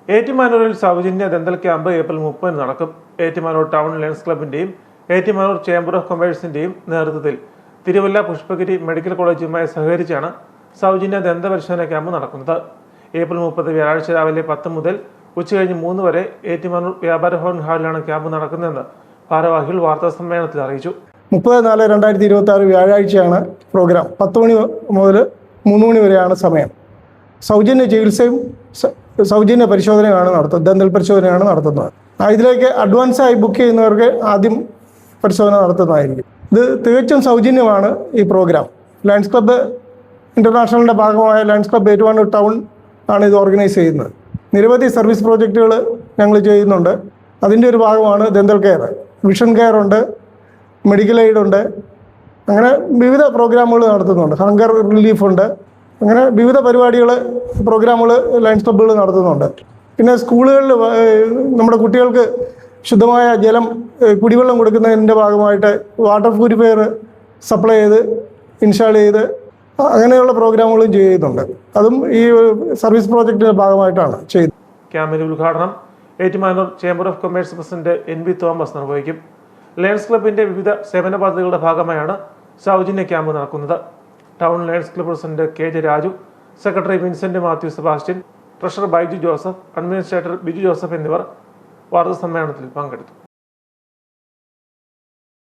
ഏറ്റുമാനൂരിൽ സൗജന്യ dental camp April 30 നടക്കും. Ettumanoor town lions ക്ലബിന്റെയും ഏറ്റുമാനൂർ ചേംബർ ഓഫ് കൊമേഴ്സിന്റെയും നേതൃത്വത്തിൽ തിരുവല്ല പുഷ്പഗിരി മെഡിക്കൽ കോളേജുമായി സഹകരിച്ചാണ് സൗജന്യ ദന്തപരിശോധന ക്യാമ്പ് നടക്കുന്നത്. ഏപ്രിൽ 30 വ്യാഴാഴ്ച രാവിലെ 10 മുതൽ ഉച്ചകഴിഞ്ഞ് 3 വരെ ഏറ്റുമാനൂർ വ്യാപാര ഭവൻ ഹാളിലാണ് ക്യാമ്പ് നടക്കുന്നതെന്ന് ഭാരവാഹികൾ വാർത്താ സമ്മേളനത്തിൽ അറിയിച്ചു. 30/4/2026 വ്യാഴാഴ്ചയാണ് പ്രോഗ്രാം. 10 മണി മുതൽ 3 മണി വരെയാണ് സമയം. സൗജന്യ ചികിത്സയും സൗജന്യ പരിശോധനയാണ് നടത്തുന്നത്. ദന്തൽ പരിശോധനയാണ് നടത്തുന്നത്. ഇതിലേക്ക് അഡ്വാൻസായി ബുക്ക് ചെയ്യുന്നവർക്ക് ആദ്യം പരിശോധന നടത്തുന്നതായിരിക്കും. ഇത് തികച്ചും സൗജന്യമാണ് ഈ പ്രോഗ്രാം. ലയൺസ് ക്ലബ്ബ് ഇൻ്റർനാഷണലിൻ്റെ ഭാഗമായ ലയൺസ് ക്ലബ്ബ് ഏറ്റുമാനൂർ ടൗൺ ആണ് ഇത് ഓർഗനൈസ് ചെയ്യുന്നത്. നിരവധി സർവീസ് പ്രോജക്റ്റുകൾ ഞങ്ങൾ ചെയ്യുന്നുണ്ട്. അതിൻ്റെ ഒരു ഭാഗമാണ് ദന്തൽ കെയർ. വിഷൻ കെയർ ഉണ്ട്, മെഡിക്കൽ എയ്ഡ് ഉണ്ട്, അങ്ങനെ വിവിധ പ്രോഗ്രാമുകൾ നടത്തുന്നുണ്ട്. ഹങ്കർ റിലീഫ് ഉണ്ട്. അങ്ങനെ വിവിധ പ്രോഗ്രാമുകൾ ലയൺസ് ക്ലബ്ബുകൾ നടത്തുന്നുണ്ട്. പിന്നെ സ്കൂളുകളിൽ നമ്മുടെ കുട്ടികൾക്ക് ശുദ്ധമായ ജലം, കുടിവെള്ളം കൊടുക്കുന്നതിൻ്റെ ഭാഗമായിട്ട് വാട്ടർ പ്യൂരിഫയർ സപ്ലൈ ചെയ്ത് ഇൻസ്റ്റാൾ ചെയ്ത് അങ്ങനെയുള്ള പ്രോഗ്രാമുകളും ചെയ്യുന്നുണ്ട്. അതും ഈ സർവീസ് പ്രോജക്റ്റിൻ്റെ ഭാഗമായിട്ടാണ് ചെയ്യുന്നത്. ക്യാമ്പിന്റെ ഉദ്ഘാടനം Ettumanoor chamber of commerce president NB Thomas നിർവഹിക്കും. ലയൺസ് ക്ലബിന്റെ വിവിധ സേവന പദ്ധതികളുടെ ഭാഗമായാണ് സൗജന്യ ക്യാമ്പ് നടക്കുന്നത്. Town lions club president KJ Raju, secretary Vincent Mathew Sebastian, treasurer Baiju Joseph, administrator Biju Joseph എന്നിവർ വാർത്താ സമ്മേളനത്തിൽ പങ്കെടുത്തു.